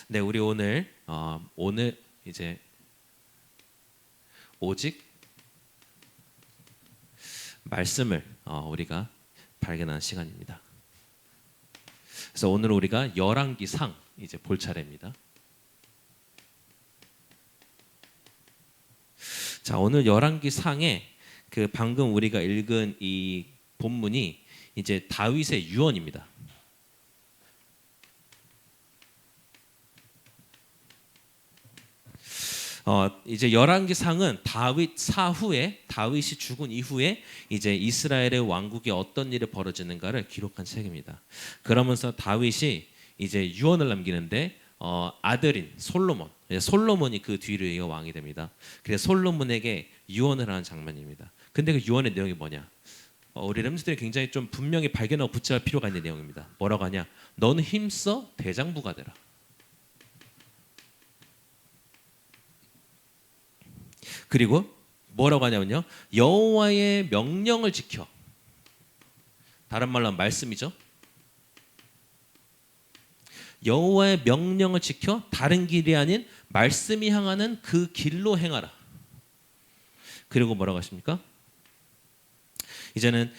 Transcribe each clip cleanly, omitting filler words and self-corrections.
네, 우리 오늘 이제 오직 말씀을 우리가 발견하는 시간입니다. 그래서 오늘 우리가 열왕기상 이제 볼 차례입니다. 자, 오늘 열왕기상에 그 방금 우리가 읽은 이 본문이 이제 다윗의 유언입니다. 이제 열왕기상은 다윗 사후에 다윗이 죽은 이후에 이제 이스라엘의 왕국에 어떤 일이 벌어지는가를 기록한 책입니다. 그러면서 다윗이 이제 유언을 남기는데 아들인 솔로몬이 그 뒤를 이어 왕이 됩니다. 그래서 솔로몬에게 유언을 하는 장면입니다. 근데 그 유언의 내용이 뭐냐? 우리 렘스들이 굉장히 좀 분명히 발견하고 붙잡을 필요가 있는 내용입니다. 뭐라고 하냐? 너는 힘써 대장부가 되라. 그리고 뭐라고 하냐면요, 여호와의 명령을 지켜. 다른 말로 하면 말씀이죠. 여호와의 명령을 지켜 다른 길이 아닌 말씀이 향하는 그 길로 행하라. 그리고 뭐라고 하십니까? 이제는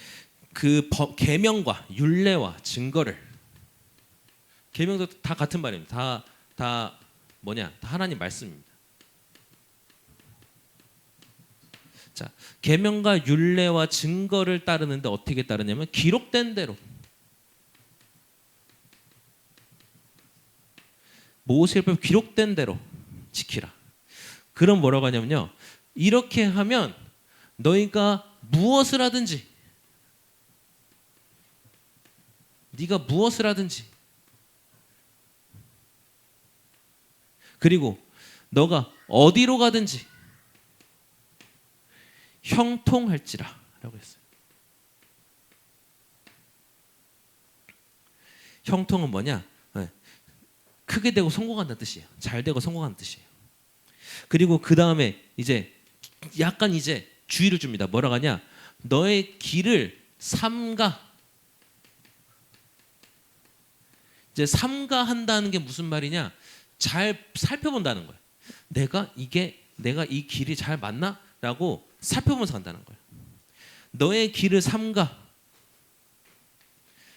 그 계명과 율례와 증거를, 계명도 다 같은 말입니다. 다 뭐냐? 다 하나님 말씀입니다. 자, 계명과 율례와 증거를 따르는데 어떻게 따르냐면 기록된 대로, 모세율법 기록된 대로 지키라. 그럼 뭐라고 하냐면요, 이렇게 하면 너희가 무엇을 하든지, 네가 무엇을 하든지, 그리고 너가 어디로 가든지 형통할지라 라고 했어요. 형통은 뭐냐? 크게 되고 성공한다는 뜻이에요. 잘 되고 성공하는 뜻이에요. 그리고 그 다음에 이제 약간 이제 주의를 줍니다. 뭐라고 하냐? 너의 길을 삼가. 이제 삼가한다는 게 무슨 말이냐? 잘 살펴본다는 거예요. 내가 이 길이 잘 맞나? 라고 살펴보면서 간다는 거예요. 너의 길을 삼가.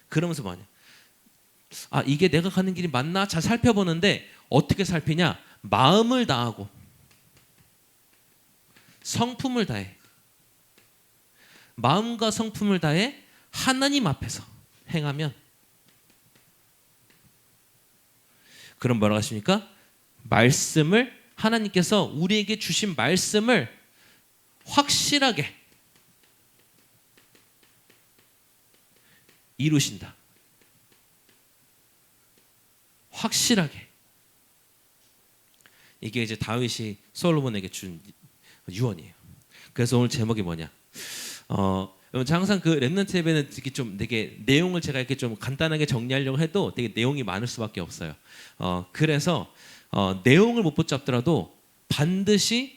그러면서 뭐냐? 이게 내가 가는 길이 맞나? 잘 살펴보는데 어떻게 살피냐? 마음을 다하고 성품을 다해. 마음과 성품을 다해 하나님 앞에서 행하면, 그럼 뭐라고 하십니까? 말씀을, 하나님께서 우리에게 주신 말씀을 확실하게 이루신다. 확실하게. 이게 이제 다윗이 솔로몬에게 준 유언이에요. 그래서 오늘 제목이 뭐냐? 항상 그 렘넌트 예배는 되게 내용을 제가 이렇게 좀 간단하게 정리하려고 해도 되게 내용이 많을 수밖에 없어요. 그래서 내용을 못 붙잡더라도 반드시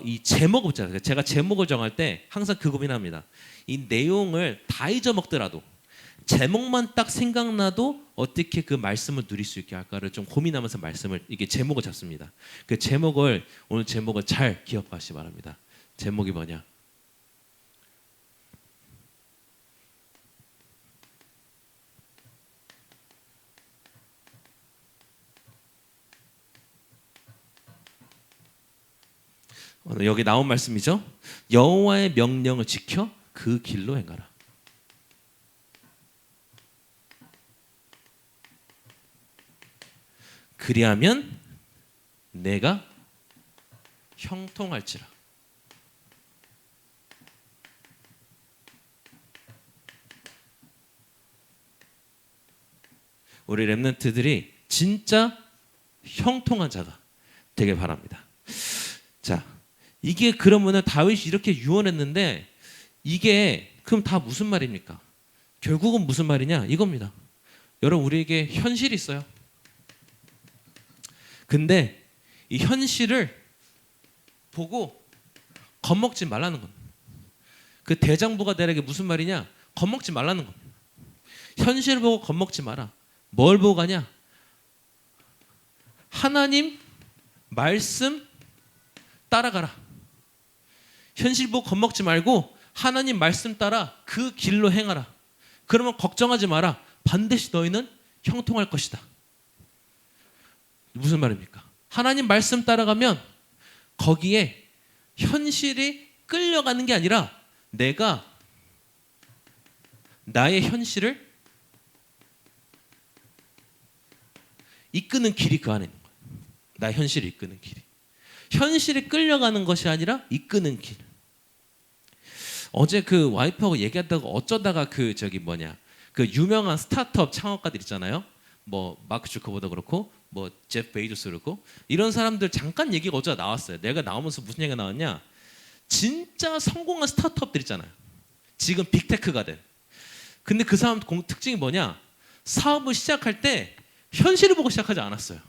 이 제목을 붙잡아요. 제가 제목을 정할 때 항상 그 고민합니다. 이 내용을 다 잊어먹더라도 제목만 딱 생각나도 어떻게 그 말씀을 누릴 수 있게 할까를 좀 고민하면서 이게 제목을 잡습니다. 오늘 제목을 잘 기억하시기 바랍니다. 제목이 뭐냐? 여기 나온 말씀이죠. 여호와의 명령을 지켜 그 길로 행하라. 그리하면 내가 형통할지라. 우리 렘넌트들이 진짜 형통한 자가 되길 바랍니다. 자, 이게 그러면은 다윗이 이렇게 유언했는데 이게 그럼 다 무슨 말입니까? 결국은 무슨 말이냐? 이겁니다. 여러분, 우리에게 현실이 있어요. 근데 이 현실을 보고 겁먹지 말라는 겁니다. 그 대장부가 되라는 게 무슨 말이냐? 겁먹지 말라는 겁니다. 현실을 보고 겁먹지 마라. 뭘 보고 가냐? 하나님 말씀 따라가라. 현실 보고 겁먹지 말고 하나님 말씀 따라 그 길로 행하라. 그러면 걱정하지 마라. 반드시 너희는 형통할 것이다. 무슨 말입니까? 하나님 말씀 따라가면 거기에 현실이 끌려가는 게 아니라 내가 나의 현실을 이끄는 길이 그 안에 있는 거예요. 나의 현실을 이끄는 길이. 현실이 끌려가는 것이 아니라 이끄는 길. 어제 그 와이프하고 얘기하다가 어쩌다가 그 유명한 스타트업 창업가들 있잖아요. 뭐 마크 주커버도 그렇고 뭐 제프 베이조스 그렇고 이런 사람들 잠깐 얘기가 어쩌다 나왔어요. 내가 나오면서 무슨 얘기가 나왔냐? 진짜 성공한 스타트업들 있잖아요. 지금 빅테크가 된. 근데 그 사람 특징이 뭐냐? 사업을 시작할 때 현실을 보고 시작하지 않았어요.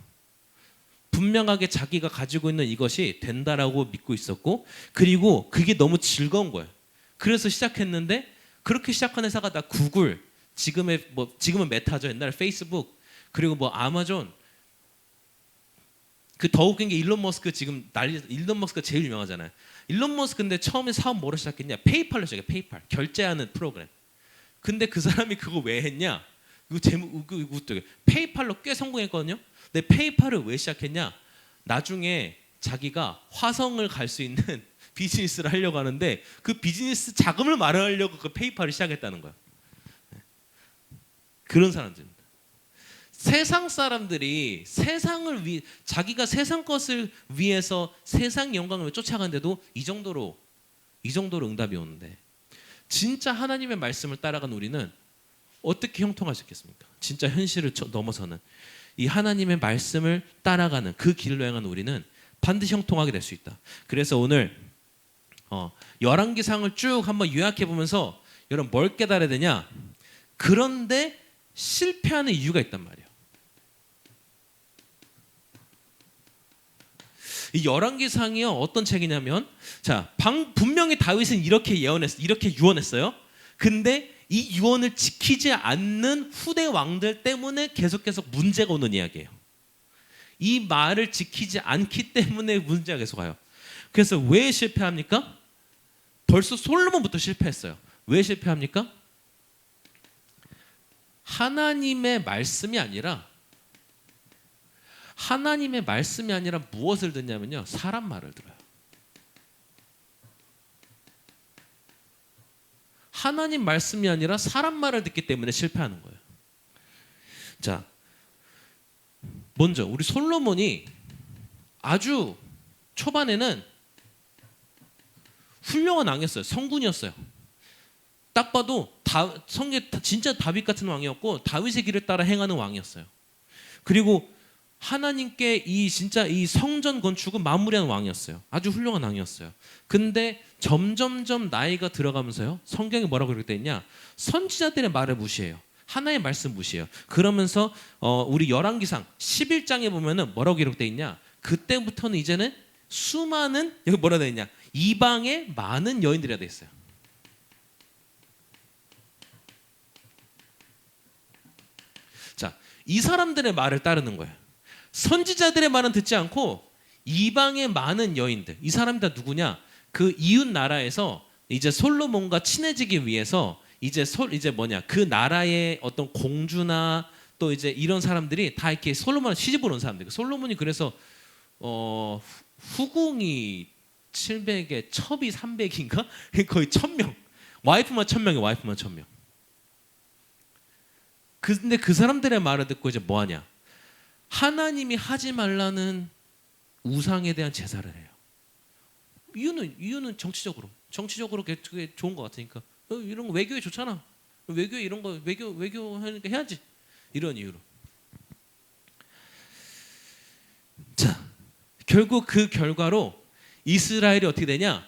분명하게 자기가 가지고 있는 이것이 된다라고 믿고 있었고, 그리고 그게 너무 즐거운 거예요. 그래서 시작했는데 그렇게 시작한 회사가 다 구글, 지금은 메타죠. 옛날에 페이스북, 그리고 뭐 아마존. 그 더 웃긴 게 일론 머스크 지금 일론 머스크가 제일 유명하잖아요. 일론 머스크인데 처음에 사업 뭐로 시작했냐? 페이팔로 시작해. 페이팔 결제하는 프로그램. 근데 그 사람이 그거 왜 했냐? 이거 페이팔로 꽤 성공했거든요. 근데 페이팔을 왜 시작했냐? 나중에 자기가 화성을 갈 수 있는 비즈니스를 하려고 하는데 그 비즈니스 자금을 마련하려고 그 페이팔을 시작했다는 거예요. 그런 사람들입니다. 세상 사람들이 자기가 세상 것을 위해서 세상 영광을 쫓아가는데도 이 정도로 응답이 오는데, 진짜 하나님의 말씀을 따라간 우리는 어떻게 형통할 수 있겠습니까? 진짜 현실을 넘어서는 이 하나님의 말씀을 따라가는 그 길로 행하는 우리는 반드시 형통하게 될 수 있다. 그래서 오늘 열왕기상을 쭉 한번 요약해 보면서 여러분 뭘 깨달아야 되냐? 그런데 실패하는 이유가 있단 말이에요. 이 열왕기상이요 어떤 책이냐면, 자, 분명히 다윗은 이렇게 유언했어요. 근데 이 유언을 지키지 않는 후대 왕들 때문에 계속 문제가 오는 이야기예요. 이 말을 지키지 않기 때문에 문제가 계속 와요. 그래서 왜 실패합니까? 벌써 솔로몬부터 실패했어요. 왜 실패합니까? 하나님의 말씀이 아니라 무엇을 듣냐면요, 사람 말을 들어요. 하나님 말씀이 아니라 사람 말을 듣기 때문에 실패하는 거예요. 자, 먼저 우리 솔로몬이 아주 초반에는 훌륭한 왕이었어요. 성군이었어요. 딱 봐도 진짜 다윗 같은 왕이었고 다윗의 길을 따라 행하는 왕이었어요. 그리고 하나님께 이 성전 건축을 마무리한 왕이었어요. 아주 훌륭한 왕이었어요. 근데 점점점 나이가 들어가면서요, 성경에 뭐라고 기록되어 있냐? 선지자들의 말을 무시해요. 하나의 말씀 무시해요. 그러면서 우리 열왕기상 11장에 보면은 뭐라고 기록되어 있냐? 그때부터는 이제는 수많은, 여기 뭐라 되어 있냐? 이방의 많은 여인들이 되어 있어요. 자, 이 사람들의 말을 따르는 거예요. 선지자들의 말은 듣지 않고 이방의 많은 여인들, 이 사람이 다 누구냐? 그 이웃 나라에서 이제 솔로몬과 친해지기 위해서 그 나라의 어떤 공주나 또 이제 이런 사람들이 다 이렇게 솔로몬을 시집을 온 사람들. 솔로몬이 그래서 후궁이 700에 첩이 300인가? 거의 1000명. 와이프만 1000명. 근데 그 사람들의 말을 듣고 이제 뭐 하냐? 하나님이 하지 말라는 우상에 대한 제사를 해요. 이유는 정치적으로 그게 좋은 것 같으니까. 이런 거 외교에 좋잖아. 외교에 이런 거 외교 하니까 해야지. 이런 이유로. 자, 결국 그 결과로 이스라엘이 어떻게 되냐?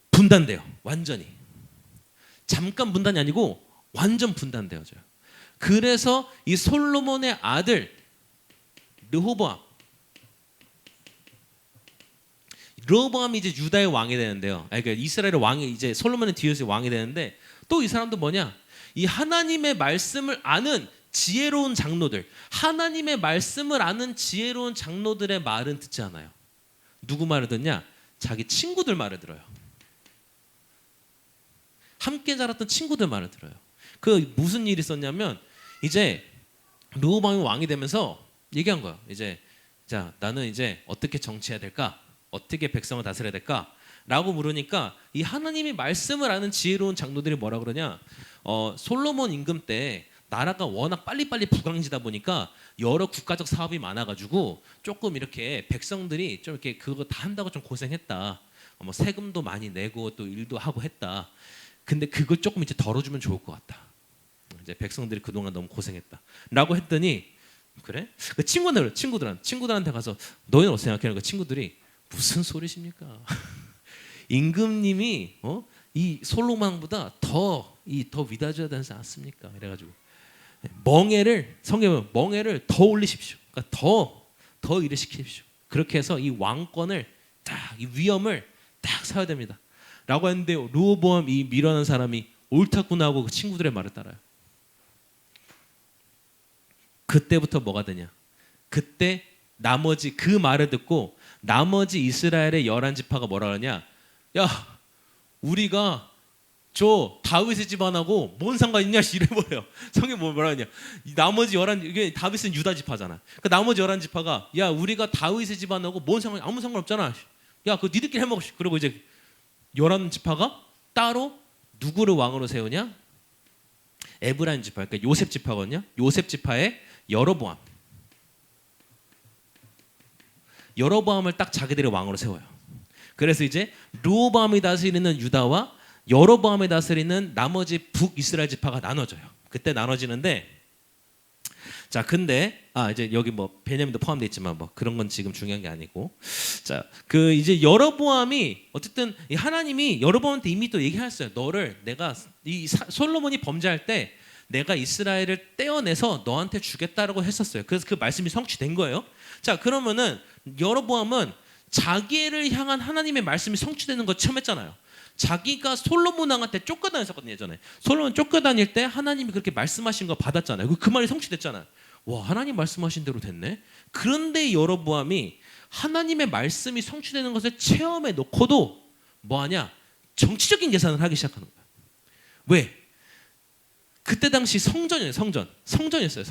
분단돼요. 완전히. 잠깐 분단이 아니고 완전 분단되어져요. 그래서 이 솔로몬의 아들 르호보암이 이제 유다의 왕이 되는데요. 그러니까 이스라엘의 왕이 이제 솔로몬의 뒤에서 왕이 되는데, 또 이 사람도 뭐냐? 이 하나님의 말씀을 아는 지혜로운 장로들, 하나님의 말씀을 아는 지혜로운 장로들의 말은 듣지 않아요. 누구 말을 듣냐? 자기 친구들 말을 들어요. 함께 자랐던 친구들 말을 들어요. 그 무슨 일이 있었냐면 이제 르호보암이 왕이 되면서 얘기한 거야. 이제 자, 나는 이제 어떻게 정치해야 될까? 어떻게 백성을 다스려야 될까? 라고 물으니까 이 하나님의 말씀을 아는 지혜로운 장로들이 뭐라 그러냐? 솔로몬 임금 때 나라가 워낙 빨리빨리 부강해지다 보니까 여러 국가적 사업이 많아가지고 조금 이렇게 백성들이 좀 이렇게 그거 다 한다고 좀 고생했다. 뭐 세금도 많이 내고 또 일도 하고 했다. 근데 그거 조금 이제 덜어주면 좋을 것 같다. 이제 백성들이 그동안 너무 고생했다라고 했더니 그래? 그 친구들한테 가서 너희는 어떻게 생각해? 그 친구들이 무슨 소리십니까? 임금님이 이 솔로몬보다 더 위다져야 되지 않습니까? 이래가지고 성경에 멍에를 더 올리십시오. 그러니까 더 일을 시키십시오. 그렇게 해서 이 왕권을 딱 이 위엄을 딱 사야 됩니다. 라고 했는데 르호보암 이 밀어낸 사람이 옳다구나 하고 그 친구들의 말을 따라요. 그때부터 뭐가 되냐? 그때 나머지 그 말을 듣고 나머지 이스라엘의 11지파가 뭐라 하냐? 야, 우리가 저 다윗의 집안하고 뭔 상관 있냐? 이래버려. 성경 뭐라 하냐? 나머지 11, 이게 다윗은 유다 지파잖아. 그 나머지 11지파가 야, 우리가 다윗의 집안하고 뭔 상관, 아무 상관 없잖아. 야, 그거 니들끼리 해먹어. 그리고 이제 11지파가 따로 누구를 왕으로 세우냐? 에브라임 지파, 그러니까 요셉 지파거든요. 요셉 지파의 여로보암을 딱 자기들의 왕으로 세워요. 그래서 이제 르호보암이 다스리는 유다와 여로보암이 다스리는 나머지 북이스라엘 지파가 나눠져요. 그때 나눠지는데 자, 근데 이제 여기 뭐 베냐민도 포함되어 있지만 뭐 그런 건 지금 중요한 게 아니고 자, 그 이제 여로보암이 어쨌든 이 하나님이 여로보암한테 이미 또 얘기했어요. 너를 내가 솔로몬이 범죄할 때 내가 이스라엘을 떼어내서 너한테 주겠다라고 했었어요. 그래서 그 말씀이 성취된 거예요. 자, 그러면은 여로보암은 자기를 향한 하나님의 말씀이 성취되는 거 처음 했잖아요. 자기가 솔로몬 왕한테 쫓겨다녔었거든요. 예전에 솔로몬 쫓겨다닐 때 하나님이 그렇게 말씀하신 거 받았잖아요. 그 말이 성취됐잖아요. 와, 하나님 말씀하신 대로 됐네. 그런데 여로보암이 하나님의 말씀이 성취되는 것을 체험해 놓고도 뭐하냐? 정치적인 계산을 하기 시작하는 거야. 왜? 그때 당시 성전이었어요.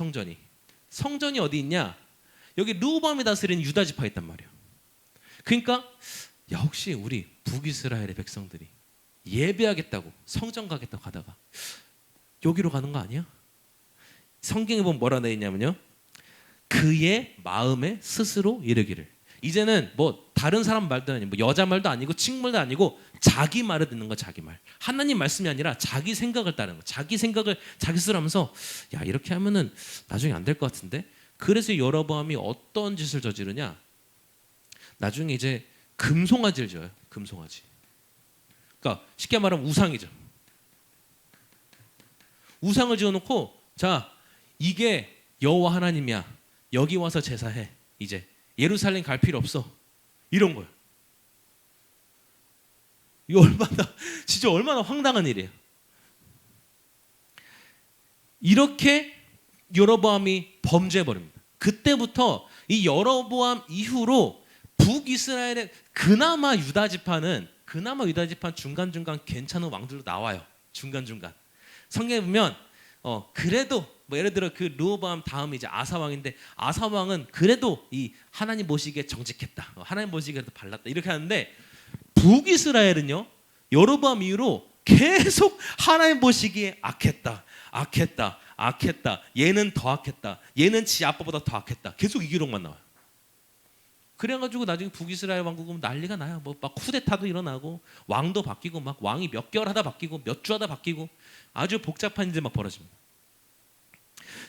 성전이 어디 있냐? 여기 르호보암이 다스리는 유다 지파에 있단 말이에요. 그러니까 야, 혹시 우리 북이스라엘의 백성들이 예배하겠다고 성전 가겠다고 하다가 여기로 가는 거 아니야? 성경에 보면 뭐라 되어 있냐면요, 그의 마음에 스스로 이르기를. 이제는 뭐 다른 사람 말도 아니고 뭐 여자 말도 아니고 친구 말도 아니고 자기 말을 듣는 거. 자기 말. 하나님 말씀이 아니라 자기 생각을 따르는 거. 자기 생각을 자기 스스로 하면서 야, 이렇게 하면은 나중에 안 될 것 같은데. 그래서 여로보암이 어떤 짓을 저지르냐? 나중에 이제 금송아지를 지어요. 금송아지. 그러니까 쉽게 말하면 우상이죠. 우상을 지어놓고 자, 이게 여호와 하나님이야. 여기 와서 제사해. 이제 예루살렘 갈 필요 없어. 이런 거예요. 이거 진짜 얼마나 황당한 일이에요. 이렇게 여로보암이 범죄해버립니다. 그때부터 이 여로보암 이후로 북이스라엘의 그나마 유다 지파는 중간중간 괜찮은 왕들도 나와요. 중간중간. 성경에 보면 그래도 뭐 예를 들어 그 르호보암 다음에 이제 아사 왕인데 아사 왕은 그래도 이 하나님 보시기에 정직했다. 하나님 보시기에 발랐다. 이렇게 하는데 북이스라엘은요, 여로보암 이후로 계속 하나님 보시기에 악했다. 얘는 더 악했다. 얘는 지 아빠보다 더 악했다. 계속 이 기록만 나와요. 그래가지고 나중에 북이스라엘 왕국은 난리가 나요. 뭐 막 쿠데타도 일어나고 왕도 바뀌고 막 왕이 몇 개월 하다 바뀌고 몇 주 하다 바뀌고 아주 복잡한 일이 막 벌어집니다.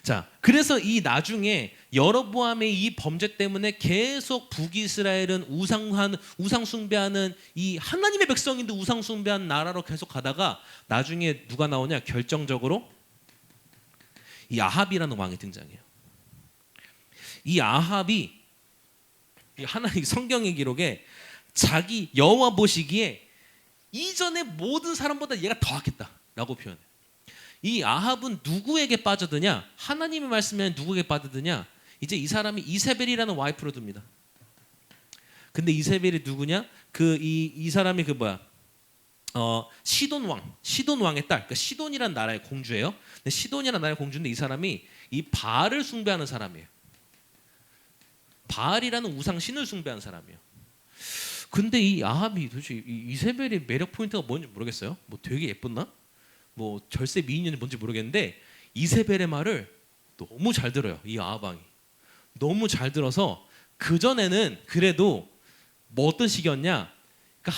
자, 그래서 이 나중에 여로보암의 이 범죄 때문에 계속 북이스라엘은 우상 숭배하는 이 하나님의 백성인데 우상 숭배하는 나라로 계속 가다가 나중에 누가 나오냐? 결정적으로 이 아합이라는 왕이 등장해요. 이 아합이 하나님 성경의 기록에 자기 여호와 보시기에 이전에 모든 사람보다 얘가 더 악했다라고 표현해요. 이 아합은 누구에게 빠져드냐? 하나님의 말씀에 누구에게 빠져드냐? 이제 이 사람이 이세벨이라는 와이프로 듭니다. 근데 이세벨이 누구냐? 이 사람이 시돈 왕의 딸. 그러니까 시돈이란 나라의 공주예요. 근데 시돈이란 나라의 공주인데 이 사람이 이 바알을 숭배하는 사람이에요. 바알이라는 우상 신을 숭배하는 사람이에요. 근데 이 아합이 도대체 이세벨의 매력 포인트가 뭔지 모르겠어요. 뭐 되게 예뻤나? 뭐 절세 미인인지 뭔지 모르겠는데 이세벨의 말을 너무 잘 들어요. 이 아합 왕이 너무 잘 들어서 그 전에는 그래도 뭐 어떤 식이었냐? 그러니까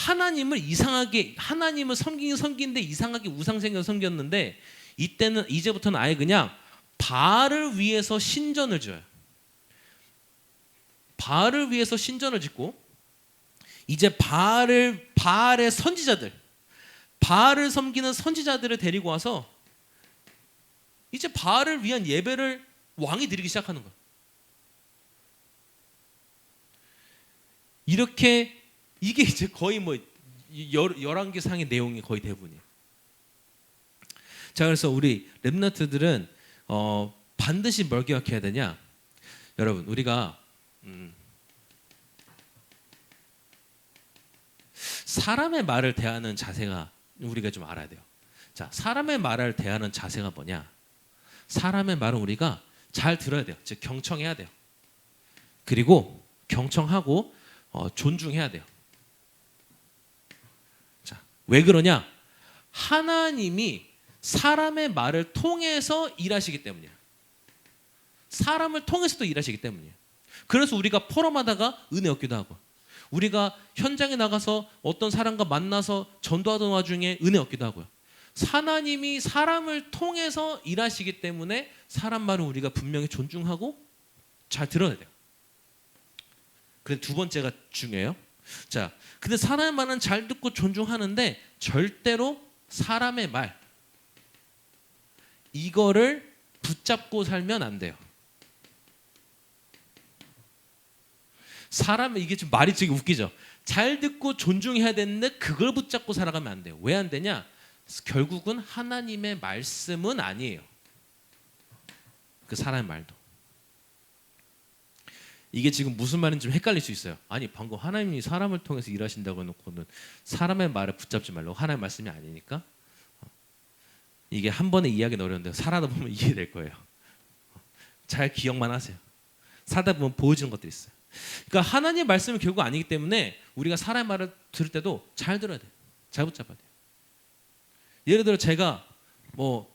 하나님을 섬기는데 이상하게 우상 생겨 섬겼는데 이제부터는 아예 그냥 바알을 위해서 신전을 지어요. 바알을 위해서 신전을 짓고 이제 바알의 선지자들, 바알을 섬기는 선지자들을 데리고 와서 이제 바알을 위한 예배를 왕이 드리기 시작하는 거예요. 이렇게 이게 이제 거의 뭐 11개 상의 내용이 거의 대부분이에요. 자, 그래서 우리 렘넌트들은 반드시 뭘 기억해야 되냐? 여러분, 우리가 사람의 말을 대하는 자세가 우리가 좀 알아야 돼요. 자, 사람의 말을 대하는 자세가 뭐냐? 사람의 말은 우리가 잘 들어야 돼요. 즉 경청해야 돼요. 그리고 경청하고 존중해야 돼요. 자, 왜 그러냐? 하나님이 사람의 말을 통해서 일하시기 때문이에요. 사람을 통해서도 일하시기 때문이에요. 그래서 우리가 포럼하다가 은혜 얻기도 하고, 우리가 현장에 나가서 어떤 사람과 만나서 전도하던 와중에 은혜 얻기도 하고요. 하나님이 사람을 통해서 일하시기 때문에 사람 말은 우리가 분명히 존중하고 잘 들어야 돼요. 그래서 두 번째가 중요해요. 자, 근데 사람의 말은 잘 듣고 존중하는데 절대로 사람의 말 이거를 붙잡고 살면 안 돼요. 이게 좀 말이 되게 웃기죠. 잘 듣고 존중해야 되는데 그걸 붙잡고 살아가면 안 돼요. 왜 안 되냐? 결국은 하나님의 말씀은 아니에요. 그 사람의 말도. 이게 지금 무슨 말인지 좀 헷갈릴 수 있어요. 아니 방금 하나님이 사람을 통해서 일하신다고 해놓고는 사람의 말을 붙잡지 말라고. 하나님의 말씀이 아니니까. 이게 한 번에 이해하기는 어려운데 살아다 보면 이해될 거예요. 잘 기억만 하세요. 살다 보면 보여지는 것들이 있어요. 그러니까 하나님의 말씀은 결국 아니기 때문에 우리가 사람의 말을 들을 때도 잘 들어야 돼요. 잘 붙잡아야 돼요. 예를 들어 제가 뭐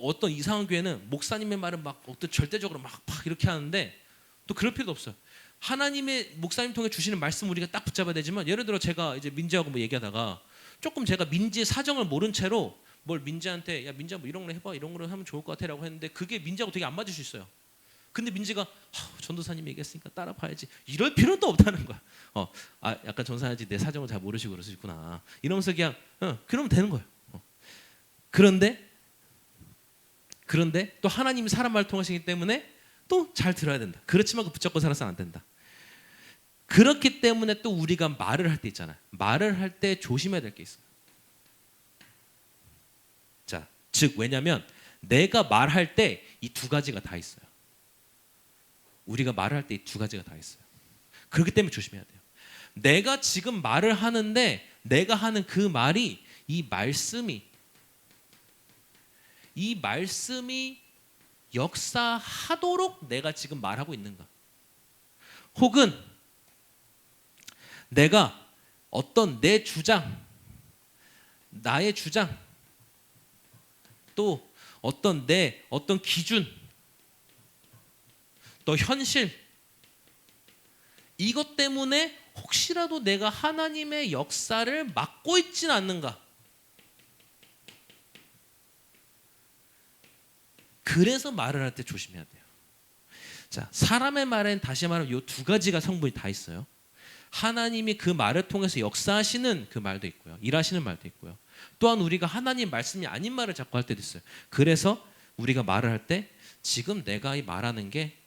어떤 이상한 교회는 목사님의 말을 막 어떤 절대적으로 막 이렇게 하는데 또 그럴 필요도 없어요. 하나님의 목사님 통해 주시는 말씀 우리가 딱 붙잡아야 되지만, 예를 들어 제가 이제 민지하고 뭐 얘기하다가 조금 제가 민지의 사정을 모른 채로 뭘 민지한테 야 민지야 뭐 이런 거 해봐, 이런 거 하면 좋을 것 같아라고 했는데 그게 민지하고 되게 안 맞을 수 있어요. 근데 민지가 전도사님이 얘기했으니까 따라 봐야지 이럴 필요는 또 없다는 거야. 약간 전사님 내 사정을 잘 모르시고 그러시구나 이러면서 그냥 그러면 되는 거예요. 그런데 또 하나님이 사람 말을 통하시기 때문에 또 잘 들어야 된다. 그렇지만 그 붙잡고 살아서는 안 된다. 그렇기 때문에 또 우리가 말을 할 때 있잖아요. 말을 할 때 조심해야 될 게 있어요. 자, 즉 왜냐하면 내가 말할 때 이 두 가지가 다 있어요. 우리가 말을 할 때 이 두 가지가 다 있어요. 그렇기 때문에 조심해야 돼요. 내가 지금 말을 하는데 내가 하는 그 말이 이 말씀이 역사하도록 내가 지금 말하고 있는가? 혹은 내가 어떤 내 주장, 나의 주장, 또 어떤 기준, 또 현실, 이것 때문에 혹시라도 내가 하나님의 역사를 막고 있지는 않는가? 그래서 말을 할 때 조심해야 돼요. 자, 사람의 말엔 다시 말하면 이 두 가지가 성분이 다 있어요. 하나님이 그 말을 통해서 역사하시는 그 말도 있고요. 일하시는 말도 있고요. 또한 우리가 하나님 말씀이 아닌 말을 자꾸 할 때도 있어요. 그래서 우리가 말을 할 때 지금 내가 이 말하는 게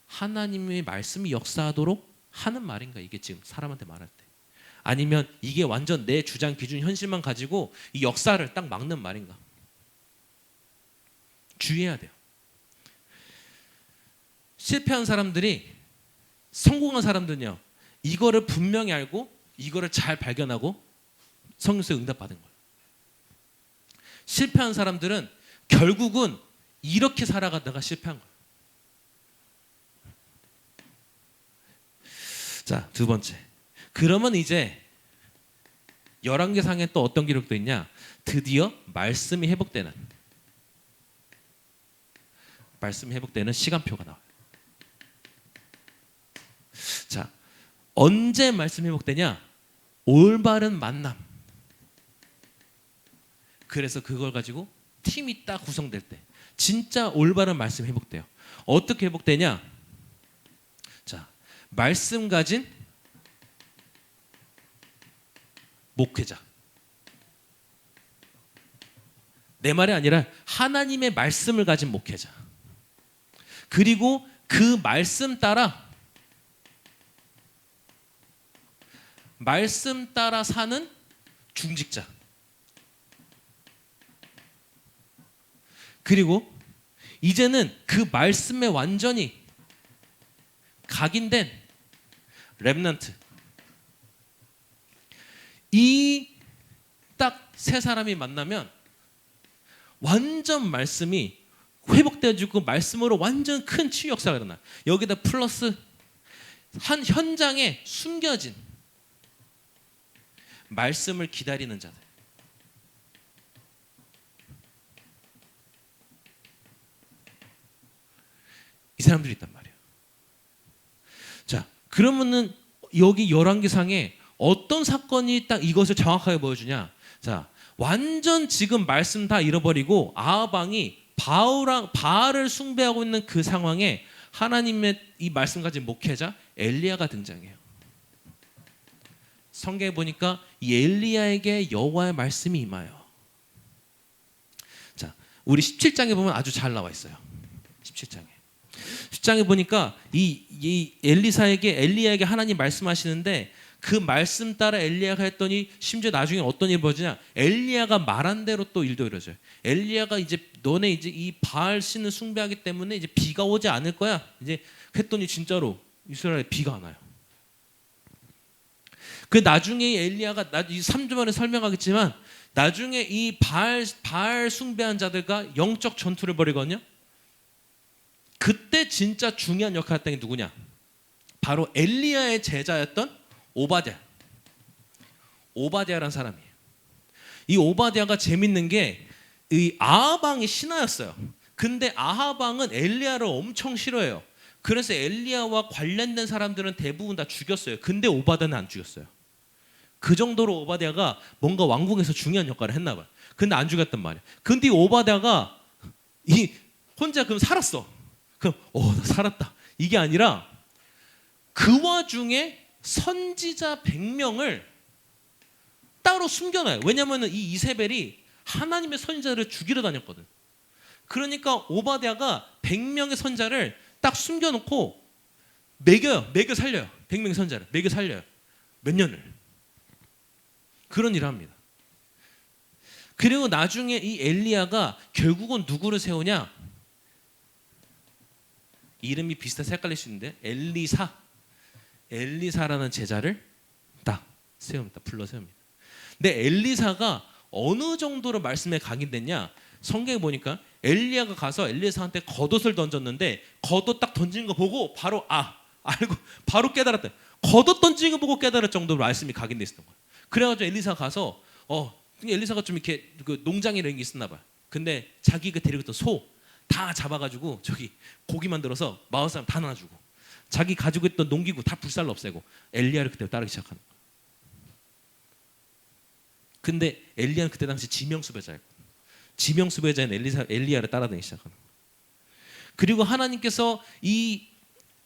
하나님의 말씀이 역사하도록 하는 말인가? 이게 지금 사람한테 말할 때. 아니면 이게 완전 내 주장, 기준, 현실만 가지고 이 역사를 딱 막는 말인가? 주의해야 돼요. 실패한 사람들이 성공한 사람들은요, 이거를 분명히 알고 이거를 잘 발견하고 성령의 응답받은 거예요. 실패한 사람들은 결국은 이렇게 살아가다가 실패한 거예요. 자, 두 번째. 그러면 이제 열왕기상에 또 어떤 기록도 있냐? 드디어 말씀이 회복되는 시간표가 나와요. 자, 언제 말씀이 회복되냐? 올바른 만남. 그래서 그걸 가지고 팀이 딱 구성될 때 진짜 올바른 말씀이 회복돼요. 어떻게 회복되냐? 자, 말씀 가진 목회자. 내 말이 아니라 하나님의 말씀을 가진 목회자. 그리고 그 말씀 따라 사는 중직자. 그리고 이제는 그 말씀에 완전히 각인된 렘넌트. 이 딱 세 사람이 만나면 완전 말씀이 회복되어지고 말씀으로 완전 큰 치유 역사가 일어나. 여기다 플러스 한 현장에 숨겨진 말씀을 기다리는 자들. 이 사람들이 있단 말이에요. 자, 그러면은 여기 열왕기상에 어떤 사건이 딱 이것을 정확하게 보여주냐? 자, 완전 지금 말씀 다 잃어버리고 아합 왕이 바알을 숭배하고 있는 그 상황에 하나님의 이 말씀 가진 목회자 엘리야가 등장해요. 성경에 보니까 이 엘리야에게 여호와의 말씀이 임하여. 자, 우리 17장에 보면 아주 잘 나와 있어요. 17장에 보니까 이 엘리야에게 하나님 말씀하시는데 그 말씀 따라 엘리야가 했더니 심지어 나중에 어떤 일이 벌어지냐? 엘리야가 말한 대로 또 일도 이루어져요. 엘리야가 이제 너네 이제 이 바알 신을 숭배하기 때문에 이제 비가 오지 않을 거야. 이제 했더니 진짜로 이스라엘에 비가 안 와요. 그 나중에 엘리야가 이 3주 만에 설명하겠지만 나중에 이 바알 숭배한 자들과 영적 전투를 벌이거든요. 그때 진짜 중요한 역할을 했던 게 누구냐? 바로 엘리야의 제자였던 오바댜라는 사람이에요. 이 오바댜가 재밌는 게 이 아합 왕이 신하였어요. 근데 아합 왕은 엘리야를 엄청 싫어해요. 그래서 엘리야와 관련된 사람들은 대부분 다 죽였어요. 근데 오바댜는 안 죽였어요. 그 정도로 오바댜가 뭔가 왕궁에서 중요한 역할을 했나 봐요. 근데 안 죽였단 말이에요. 근데 이 오바댜가 혼자 그럼 살았어. 그럼 나 살았다. 이게 아니라 그 와중에 선지자 100명을 따로 숨겨놔요. 왜냐하면 이 이세벨이 하나님의 선지자를 죽이러 다녔거든. 그러니까 오바댜가 100명의 선지자를 딱 숨겨놓고 먹여 살려요. 100명의 선지자를 먹여 살려요. 몇 년을. 그런 일을 합니다. 그리고 나중에 이 엘리야가 결국은 누구를 세우냐? 이름이 비슷해서 헷갈릴 수 있는데 엘리사라는 제자를 딱 세웁니다. 불러 세웁니다. 근데 엘리사가 어느 정도로 말씀에 각인됐냐? 성경에 보니까 엘리야가 가서 엘리사한테 겉옷을 던졌는데 겉옷 딱 던지는 거 보고 바로 알고 바로 깨달았대. 겉옷 던지는 거 보고 깨달을 정도로 말씀이 각인돼 있었던 거예요. 그래가지고 엘리사가 가서 엘리사가 좀 이렇게 그 농장에 이런 게 있었나 봐요. 근데 자기가 데리고 있던 소 다 잡아가지고 저기 고기 만들어서 마을 사람 다 나눠주고 자기 가지고 있던 농기구 다 불살로 없애고 엘리야를 그때 따르기 시작하는 거예요. 근데 엘리야는 그때 당시 지명수배자였고 지명수배자인 엘리야를 따라다니기 시작하는 거예요. 그리고 하나님께서 이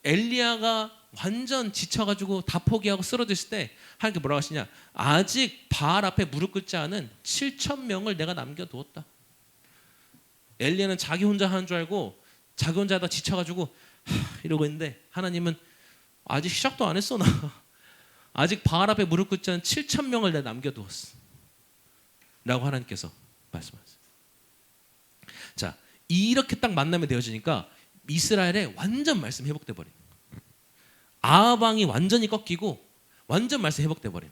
엘리야가 완전 지쳐가지고 다 포기하고 쓰러졌을 때 하나님께 뭐라고 하시냐? 아직 바알 앞에 무릎 꿇지 않은 7,000명을 내가 남겨두었다. 엘리야는 자기 혼자 하는 줄 알고 자기 혼자 하다 지쳐가지고 이러고 있는데 하나님은 아직 시작도 안 했어 나. 아직 바알 앞에 무릎 꿇지 않은 7,000명을 내가 남겨두었어. 라고 하나님께서 말씀하세요. 자, 이렇게 딱 만남이 되어지니까 이스라엘에 완전 말씀 회복돼 버린. 아합 왕이 완전히 꺾이고 완전 말씀 회복돼 버린.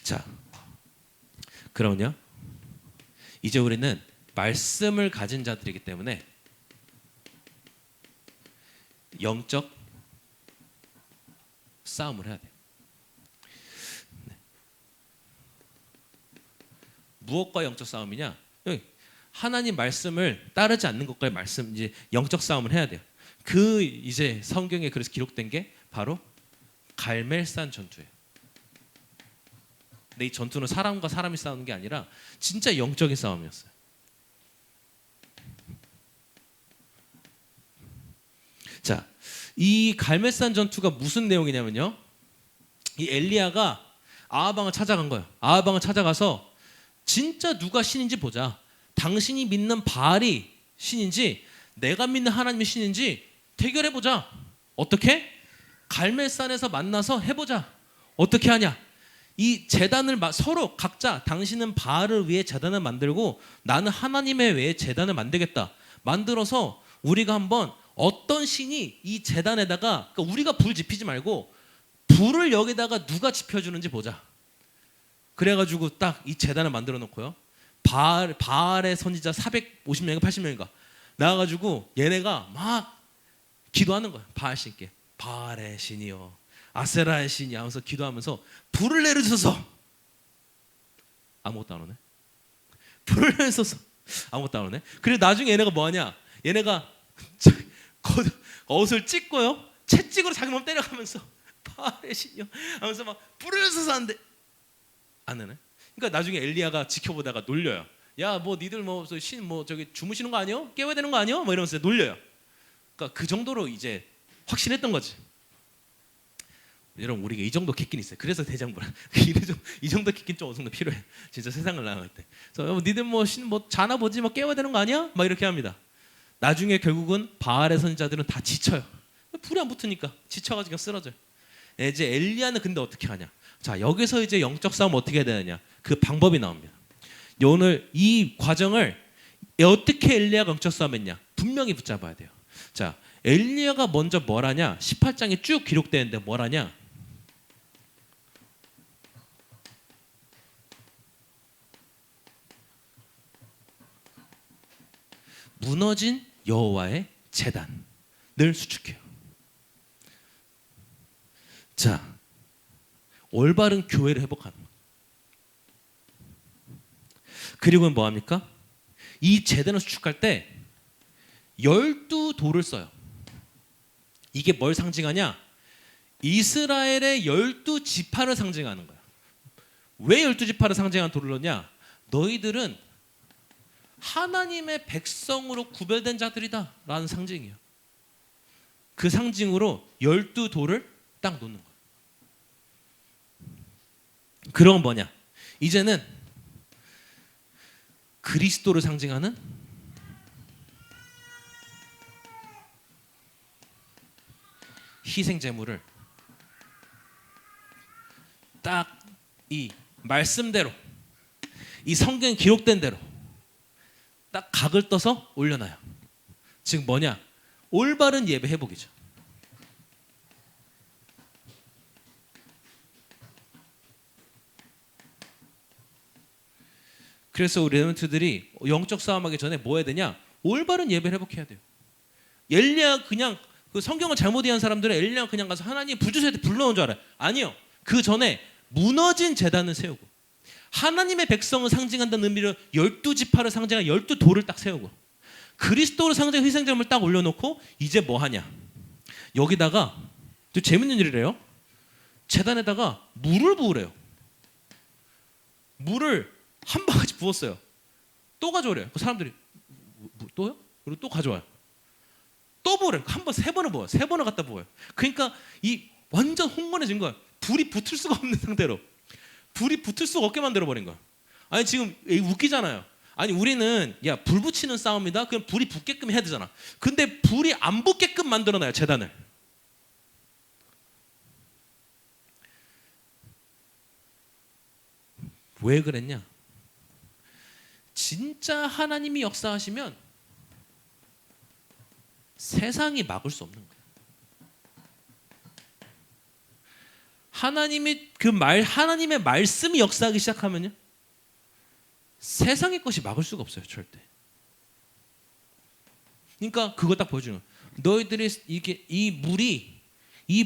자, 그러면요. 이제 우리는 말씀을 가진 자들이기 때문에 영적 싸움을 해야 돼요. 네. 무엇과 영적 싸움이냐? 하나님 말씀을 따르지 않는 것과의 말씀, 이제 영적 싸움을 해야 돼요. 그 이제 성경에 그래서 기록된 게 바로 갈멜산 전투예요. 근데 이 전투는 사람과 사람이 싸우는 게 아니라 진짜 영적인 싸움이었어요. 자, 이 갈멜산 전투가 무슨 내용이냐면요. 이 엘리야가 아합 왕을 찾아간 거예요. 아합 왕을 찾아가서 진짜 누가 신인지 보자. 당신이 믿는 바알이 신인지 내가 믿는 하나님이 신인지 대결해 보자. 어떻게? 갈멜산에서 만나서 해보자. 어떻게 하냐? 이 제단을 서로 각자 당신은 바알을 위해 제단을 만들고 나는 하나님의 위해 제단을 만들겠다. 만들어서 우리가 한번 어떤 신이 이 제단에다가, 그러니까 우리가 불 지피지 말고 불을 여기다가 누가 지펴주는지 보자. 그래가지고 딱 이 제단을 만들어 놓고요. 바알의 선지자 450명인가 80명인가 나와가지고 얘네가 막 기도하는 거야. 바알 신께. 바알의 신이여, 아세라의 신이 하면서 기도하면서 불을 내려줘서 아무것도 안 오네. 불을 내려줘서 아무것도 안 오네. 그리고 나중에 얘네가 뭐하냐? 얘네가 옷을 찢고요, 채찍으로 자기 몸 때려가면서 바알의 신이여 하면서 막 불을 내려줘서 하는데 안 되네. 그러니까 나중에 엘리야가 지켜보다가 놀려요. 야, 뭐 니들 뭐 신 뭐 저기 주무시는 거 아니요? 깨워야 되는 거 아니요? 뭐 이러면서 놀려요. 그러니까 그 정도로 이제 확신했던 거지. 여러분, 우리가 이 정도 객긴 있어요. 그래서 대장부라. 이 정도 객긴 좀 어느 정도 필요해. 진짜 세상을 나갈 때. 그래서 니들 뭐 신 뭐 자나 보지 뭐 깨워야 되는 거 아니야? 막 이렇게 합니다. 나중에 결국은 바알의 선지자들은 다 지쳐요. 불이 안 붙으니까 지쳐가지고 그냥 쓰러져요. 이제 엘리야는 근데 어떻게 하냐? 자, 여기서 이제 영적 싸움 어떻게 해야 되느냐? 그 방법이 나옵니다. 오늘 이 과정을 어떻게 엘리야가 영적 싸움했냐? 분명히 붙잡아야 돼요. 자, 엘리야가 먼저 뭘 하냐? 18장에 쭉 기록되는데 뭘 하냐? 무너진 여호와의 제단을 수축해요. 자, 올바른 교회를 회복하는 것. 그리고 뭐 합니까? 이 제단을 수축할 때 12돌을 써요. 이게 뭘 상징하냐? 이스라엘의 12지파를 상징하는 거야. 왜 12지파를 상징하는 돌을 넣냐? 너희들은 하나님의 백성으로 구별된 자들이다 라는 상징이에요. 그 상징으로 12돌을 딱 놓는 거예요. 그런 뭐냐? 이제는 그리스도를 상징하는 희생 제물을 딱 이 말씀대로, 이 성경에 기록된 대로 딱 각을 떠서 올려놔요. 즉 뭐냐? 올바른 예배 회복이죠. 그래서 우리 레몬트들이 영적 싸움하기 전에 뭐 해야 되냐? 올바른 예배를 회복해야 돼요. 엘리야 그냥 그 성경을 잘못 이해한 사람들은 엘리야 그냥 가서 하나님 불 주셔야 돼 불러온 줄 알아요. 아니요. 그 전에 무너진 제단을 세우고 하나님의 백성을 상징한다는 의미로 12지파를 상징한 12돌을 딱 세우고 그리스도를 상징한 희생제물을 딱 올려놓고 이제 뭐 하냐? 여기다가 또 재밌는 일이래요. 제단에다가 물을 부으래요. 물을 한 바가지 부었어요. 또 가져오래요. 그 사람들이 또요? 그리고 또 가져와요. 또 부으래요. 한 번, 세 번을 부어요. 세 번을 갖다 부어요. 그러니까 이 완전 혼돈해진 거야. 불이 붙을 수가 없는 상태로. 불이 붙을 수가 없게 만들어버린 거야. 아니 지금 웃기잖아요. 아니 우리는 야 불 붙이는 싸움이다. 그럼 불이 붙게끔 해야 되잖아. 근데 불이 안 붙게끔 만들어놔요. 제단을. 왜 그랬냐? 진짜 하나님이 역사하시면 세상이 막을 수 없는 거예요. 하나님의 말씀이 역사하기 시작하면요, 세상의 것이 막을 수가 없어요, 절대. 그러니까 그거 딱 보여주는 거예요. 너희들이 이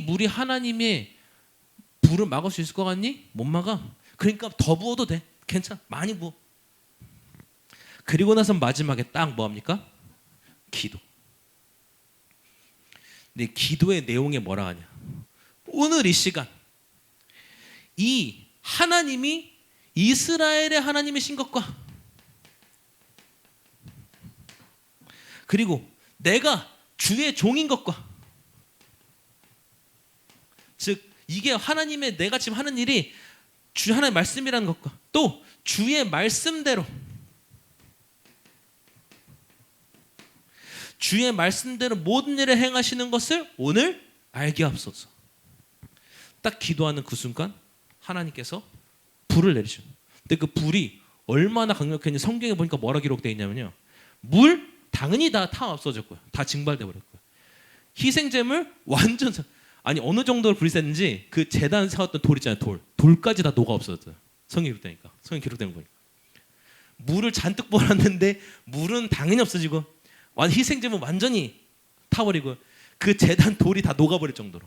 물이 하나님의 불을 막을 수 있을 것 같니? 못 막아. 그러니까 더 부어도 돼. 괜찮아. 많이 부어. 그리고 나서 마지막에 딱 뭐합니까? 기도. 근데 기도의 내용에 뭐라 하냐? 오늘 이 시간 이 하나님이 이스라엘의 하나님이신 것과 그리고 내가 주의 종인 것과, 즉 이게 하나님의 내가 지금 하는 일이 주 하나님의 말씀이라는 것과 또 주의 말씀대로 모든 일을 행하시는 것을 오늘 알게 하옵소서. 딱 기도하는 그 순간 하나님께서 불을 내리셔. 근데 그 불이 얼마나 강력했는지 성경에 보니까 뭐라 기록되어 있냐면요, 물 당연히 다 없어졌고요, 다 증발돼 버렸고요. 희생제물 완전, 아니 어느 정도로 불이 셌는지 그 제단 세웠던 돌 있잖아요, 돌까지 다 녹아 없어졌어요. 성경 기록되는 거니까. 물을 잔뜩 부어놨는데 물은 당연히 없어지고 희생제물 완전히 타버리고 그 제단 돌이 다 녹아버릴 정도로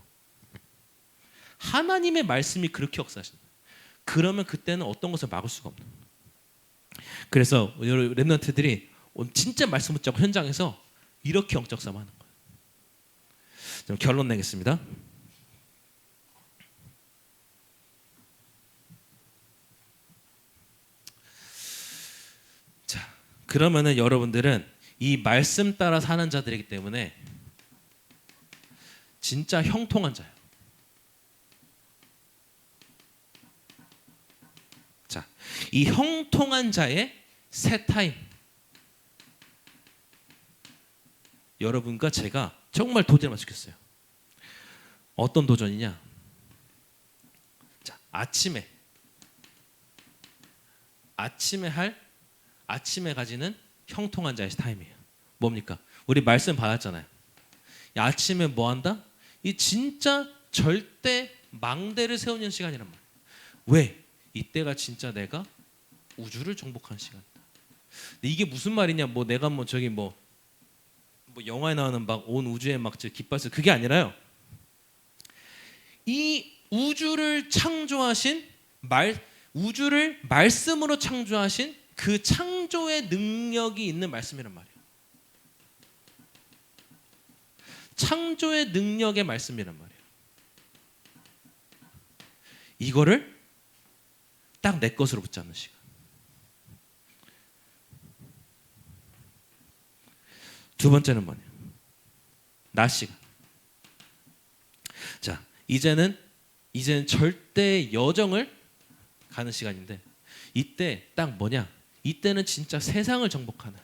하나님의 말씀이 그렇게 역사하신다. 그러면 그때는 어떤 것을 막을 수가 없는 거예요. 그래서 렘넌트들이 진짜 말씀 붙잡고 현장에서 이렇게 영적 싸움하는 거예요. 좀 결론 내겠습니다. 자, 그러면은 여러분들은 이 말씀 따라 사는 자들이기 때문에 진짜 형통한 자예요. 자, 이 형통한 자의 새 타임, 여러분과 제가 정말 도전을 맞추겠어요. 어떤 도전이냐? 자, 아침에 가지는 형통한 자의 타임이에요. 뭡니까? 우리 말씀 받았잖아요. 아침에 뭐 한다? 이 진짜 절대 망대를 세우는 시간이란 말이에요. 왜? 이때가 진짜 내가 우주를 정복하는 시간이다. 근데 이게 무슨 말이냐? 뭐 내가 뭐 영화에 나오는 막 온 우주에 막 깃발을, 그게 아니라요. 이 우주를 창조하신 우주를 말씀으로 창조하신 그 창조의 능력이 있는 말씀이란 말이에요. 창조의 능력의 말씀이란 말이에요. 이거를 딱 내 것으로 붙잡는 시간. 두 번째는 뭐냐? 낮 시간. 자, 이제는 절대 여정을 가는 시간인데, 이때 딱 뭐냐? 이때는 진짜 세상을 정복하는.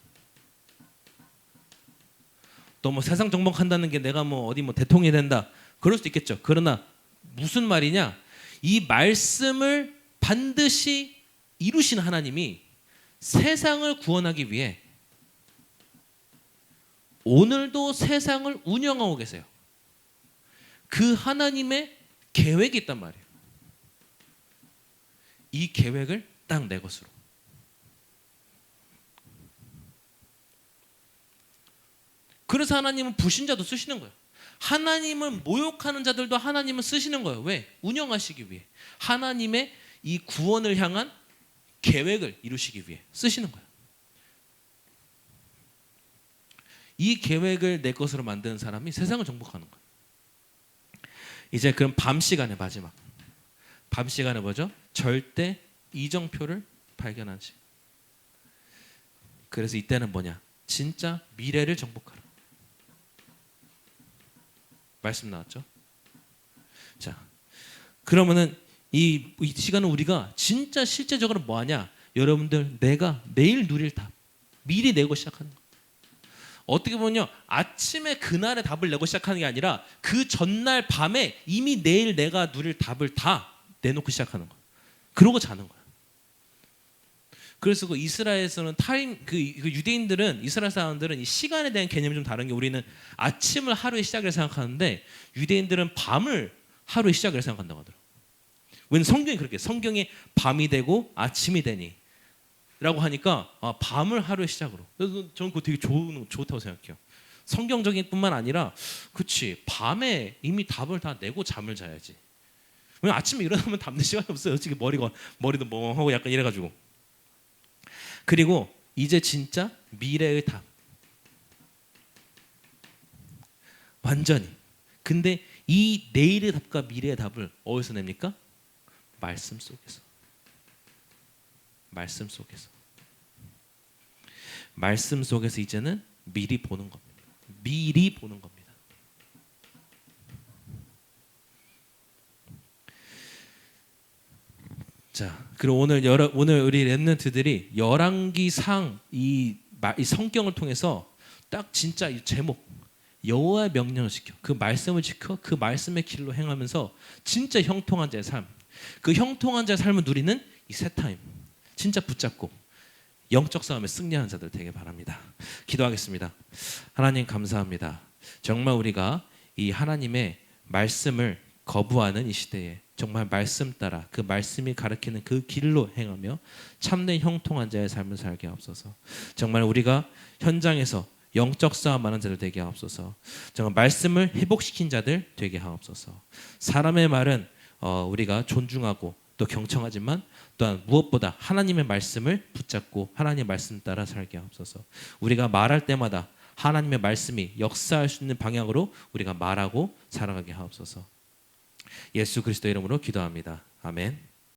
또 뭐 세상 정복한다는 게 내가 뭐 어디 뭐 대통령이 된다, 그럴 수도 있겠죠. 그러나 무슨 말이냐? 이 말씀을 반드시 이루신 하나님이 세상을 구원하기 위해 오늘도 세상을 운영하고 계세요. 그 하나님의 계획이 있단 말이에요. 이 계획을 딱 내 것으로. 그래서 하나님은 불신자도 쓰시는 거예요. 하나님을 모욕하는 자들도 하나님은 쓰시는 거예요. 왜? 운영하시기 위해. 하나님의 이 구원을 향한 계획을 이루시기 위해 쓰시는 거예요. 이 계획을 내 것으로 만드는 사람이 세상을 정복하는 거예요. 이제 그럼 밤 시간에 마지막. 밤 시간에 뭐죠? 절대 이정표를 발견하는 시간. 그래서 이때는 뭐냐? 진짜 미래를 정복하라. 말씀 나왔죠? 자, 그러면은 이 시간은 우리가 진짜 실제적으로 뭐 하냐? 여러분들, 내가 내일 누릴 답 미리 내고 시작하는 거예요. 어떻게 보면요, 아침에 그날의 답을 내고 시작하는 게 아니라 그 전날 밤에 이미 내일 내가 누릴 답을 다 내놓고 시작하는 거예요. 그러고 자는 거예요. 그래서 그 이스라엘에서는 그 유대인들은 이스라엘 사람들은 이 시간에 대한 개념이 좀 다른 게 우리는 아침을 하루의 시작을 생각하는데 유대인들은 밤을 하루의 시작을 생각한다고 하더라고요. 왜냐면 성경이 그렇게 성경에 밤이 되고 아침이 되니 라고 하니까 밤을 하루의 시작으로. 그래서 저는 그거 되게 좋다고 생각해요. 성경적인 뿐만 아니라 그치 밤에 이미 답을 다 내고 잠을 자야지. 왜냐면 아침에 일어나면 담는 시간이 없어요. 솔직히 머리도 멍하고 약간 이래가지고. 그리고 이제 진짜 미래의 답. 완전히. 근데 이 내일의 답과 미래의 답을 어디서 냅니까? 말씀 속에서. 말씀 속에서. 말씀 속에서 이제는 미리 보는 겁니다. 미리 보는 겁니다. 자, 그리고 오늘 우리 렘넌트들이 열왕기상 이 성경을 통해서 딱 진짜 이 제목 여호와의 명령을 지켜 그 말씀을 지켜 그 말씀의 길로 행하면서 진짜 형통한 자의 삶, 그 형통한 자의 삶을 누리는 이 새 타임 진짜 붙잡고 영적 싸움에 승리하는 자들 되길 바랍니다. 기도하겠습니다. 하나님 감사합니다. 정말 우리가 이 하나님의 말씀을 거부하는 이 시대에 정말 말씀 따라 그 말씀이 가르치는 그 길로 행하며 참된 형통한 자의 삶을 살게 하옵소서. 정말 우리가 현장에서 영적 싸움하는 자들 되게 하옵소서. 정말 말씀을 회복시킨 자들 되게 하옵소서. 사람의 말은 우리가 존중하고 또 경청하지만 또한 무엇보다 하나님의 말씀을 붙잡고 하나님의 말씀 따라 살게 하옵소서. 우리가 말할 때마다 하나님의 말씀이 역사할 수 있는 방향으로 우리가 말하고 살아가게 하옵소서. 예수 그리스도 이름으로 기도합니다. 아멘.